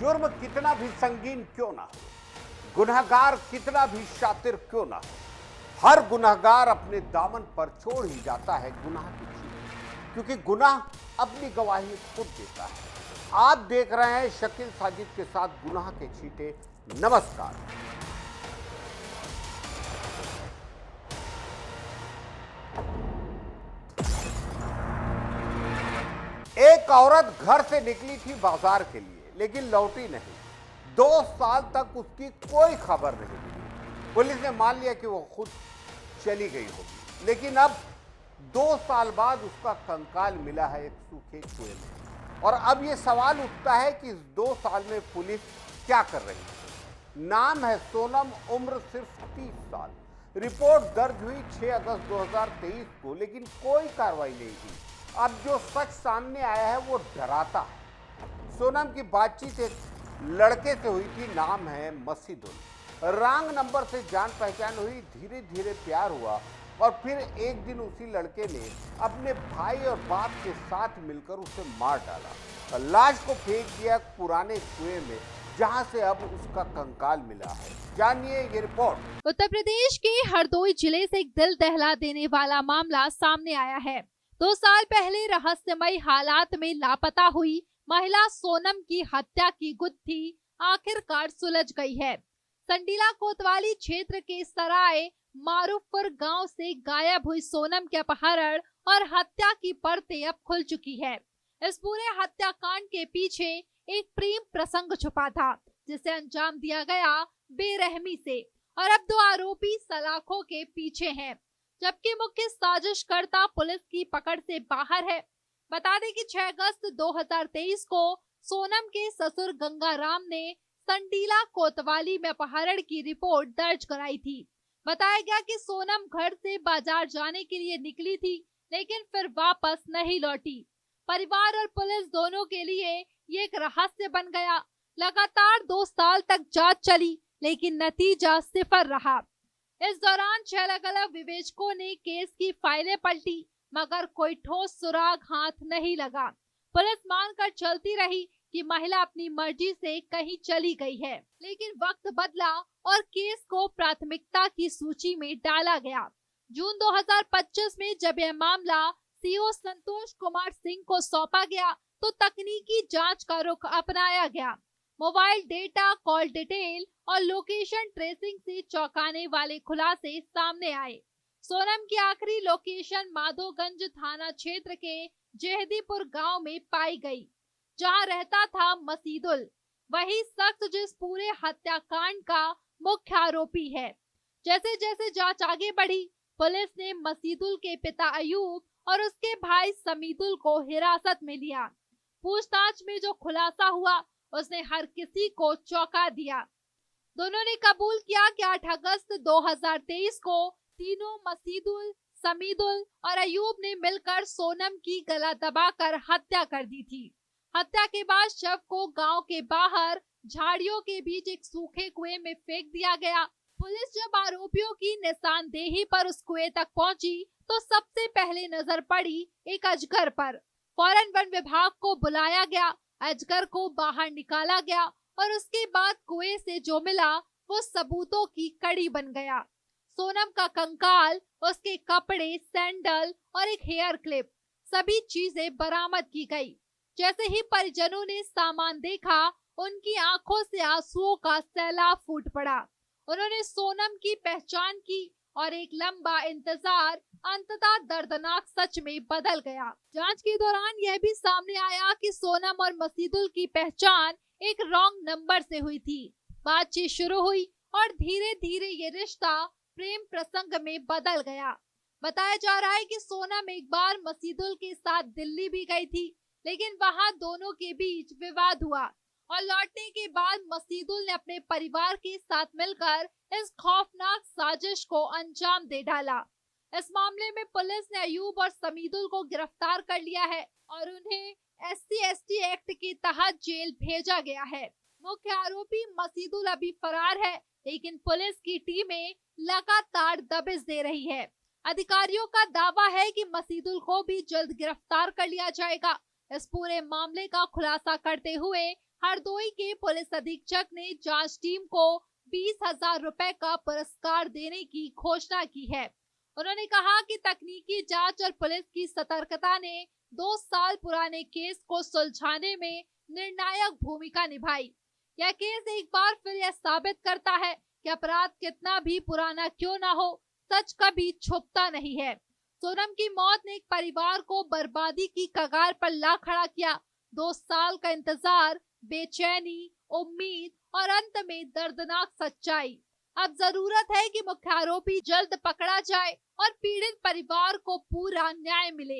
जुर्म कितना भी संगीन क्यों ना हो, गुनहगार कितना भी शातिर क्यों ना हो, हर गुनहगार अपने दामन पर छोड़ ही जाता है गुनाह की चीज, क्योंकि गुनाह अपनी गवाही खुद देता है। आप देख रहे हैं शकील साजिद के साथ गुनाह के छींटे। नमस्कार। एक औरत घर से निकली थी बाजार के लिए, लेकिन लौटी नहीं। 2 साल तक उसकी कोई खबर नहीं मिली। पुलिस ने मान लिया कि वो खुद चली गई होगी, लेकिन अब 2 साल बाद उसका कंकाल मिला है एक सूखे कुएं में। और अब ये सवाल उठता है कि इस 2 साल में पुलिस क्या कर रही है। नाम है सोनम, उम्र सिर्फ 30 साल। रिपोर्ट दर्ज हुई 6 अगस्त 2023 को, लेकिन कोई कार्रवाई नहीं हुई। अब जो सच सामने आया है वो डराता है। सोनम की बातचीत एक लड़के से हुई थी, नाम है मसीदुल। रॉन्ग नंबर से जान पहचान हुई, धीरे धीरे प्यार हुआ और फिर एक दिन उसी लड़के ने अपने भाई और बाप के साथ मिलकर उसे मार डाला। लाश को फेंक दिया पुराने कुएं में, जहां से अब उसका कंकाल मिला है। जानिए ये रिपोर्ट। उत्तर प्रदेश के हरदोई जिले से एक दिल दहला देने वाला मामला सामने आया है। 2 साल पहले रहस्यमयी हालात में लापता हुई महिला सोनम की हत्या की गुत्थी आखिरकार सुलझ गई है। संडीला कोतवाली क्षेत्र के सराय मारूफपुर गांव से गायब हुई सोनम के अपहरण और हत्या की परतें अब खुल चुकी है। इस पूरे हत्याकांड के पीछे एक प्रेम प्रसंग छुपा था, जिसे अंजाम दिया गया बेरहमी से, और अब 2 आरोपी सलाखों के पीछे हैं, जबकि मुख्य साजिशकर्ता पुलिस की पकड़ से बाहर है। बता दें कि 6 अगस्त 2023 को सोनम के ससुर गंगाराम ने संडीला कोतवाली में अपहरण की रिपोर्ट दर्ज कराई थी। बताया गया कि सोनम घर से बाजार जाने के लिए निकली थी, लेकिन फिर वापस नहीं लौटी। परिवार और पुलिस दोनों के लिए ये एक रहस्य बन गया। लगातार 2 साल तक जांच चली, लेकिन नतीजा सिफर रहा। इस दौरान 6 अलग-अलग विवेचकों ने केस की फाइलें पलटी, मगर कोई ठोस सुराग हाथ नहीं लगा। पुलिस मानकर चलती रही कि महिला अपनी मर्जी से कहीं चली गई है, लेकिन वक्त बदला और केस को प्राथमिकता की सूची में डाला गया। जून 2025 में जब यह मामला सीओ संतोष कुमार सिंह को सौंपा गया, तो तकनीकी जांच का रुख अपनाया गया। मोबाइल डेटा, कॉल डिटेल और लोकेशन ट्रेसिंग से चौंकाने वाले खुलासे सामने आए। सोनम की आखिरी लोकेशन माधोगंज थाना क्षेत्र के जेहदीपुर गांव में पाई गई, जहां रहता था मसीदुल, वही शख्स जिस पूरे हत्याकांड का मुख्य आरोपी है। जैसे जैसे जांच आगे बढ़ी, पुलिस ने मसीदुल के पिता अयूब और उसके भाई समीदुल को हिरासत में लिया। पूछताछ में जो खुलासा हुआ, उसने हर किसी को चौंका दिया। दोनों ने कबूल किया कि 8 अगस्त 2023 को तीनों मसीदुल, समीदुल और अयूब ने मिलकर सोनम की गला दबाकर हत्या कर दी थी। हत्या के बाद शव को गांव के बाहर झाड़ियों के बीच एक सूखे कुएं में फेंक दिया गया। पुलिस जब आरोपियों की निशानदेही पर उस कुएं तक पहुंची, तो सबसे पहले नजर पड़ी एक अजगर पर। फौरन वन विभाग को बुलाया गया, अजगर को बाहर निकाला गया और उसके बाद कुएं से जो मिला वो सबूतों की कड़ी बन गया। सोनम का कंकाल, उसके कपड़े, सैंडल और एक हेयर क्लिप, सभी चीजें बरामद की गई। जैसे ही परिजनों ने सामान देखा, उनकी आंखों से आंसुओं का सैलाब फूट पड़ा। उन्होंने सोनम की पहचान की और एक लंबा इंतजार अंततः दर्दनाक सच में बदल गया। जांच के दौरान यह भी सामने आया कि सोनम और मसीदुल की पहचान एक रॉन्ग नंबर से हुई थी। बातचीत शुरू हुई और धीरे धीरे ये रिश्ता प्रेम प्रसंग में बदल गया। बताया जा रहा है कि सोनम एक बार मसीदुल के साथ दिल्ली भी गई थी, लेकिन वहां दोनों के बीच विवाद हुआ और लौटने के बाद मसीदुल ने अपने परिवार के साथ मिलकर इस खौफनाक साजिश को अंजाम दे डाला। इस मामले में पुलिस ने अयूब और समीदुल को गिरफ्तार कर लिया है और उन्हें SC/ST एक्ट के तहत जेल भेजा गया है। मुख्य आरोपी मसीदुल अभी फरार है, लेकिन पुलिस की टीमें लगातार दबिश दे रही है। अधिकारियों का दावा है कि मसीदुल को भी जल्द गिरफ्तार कर लिया जाएगा। इस पूरे मामले का खुलासा करते हुए हरदोई के पुलिस अधीक्षक ने जांच टीम को 20,000 रुपए का पुरस्कार देने की घोषणा की है। उन्होंने कहा कि तकनीकी जांच और पुलिस की सतर्कता ने 2 साल पुराने केस को सुलझाने में निर्णायक भूमिका निभाई। यह केस एक बार फिर यह साबित करता है कि अपराध कितना भी पुराना क्यों ना हो, सच कभी छुपता नहीं है। सोनम की मौत ने एक परिवार को बर्बादी की कगार पर ला खड़ा किया। 2 साल का इंतजार, बेचैनी, उम्मीद और अंत में दर्दनाक सच्चाई। अब जरूरत है कि मुख्य आरोपी जल्द पकड़ा जाए और पीड़ित परिवार को पूरा न्याय मिले।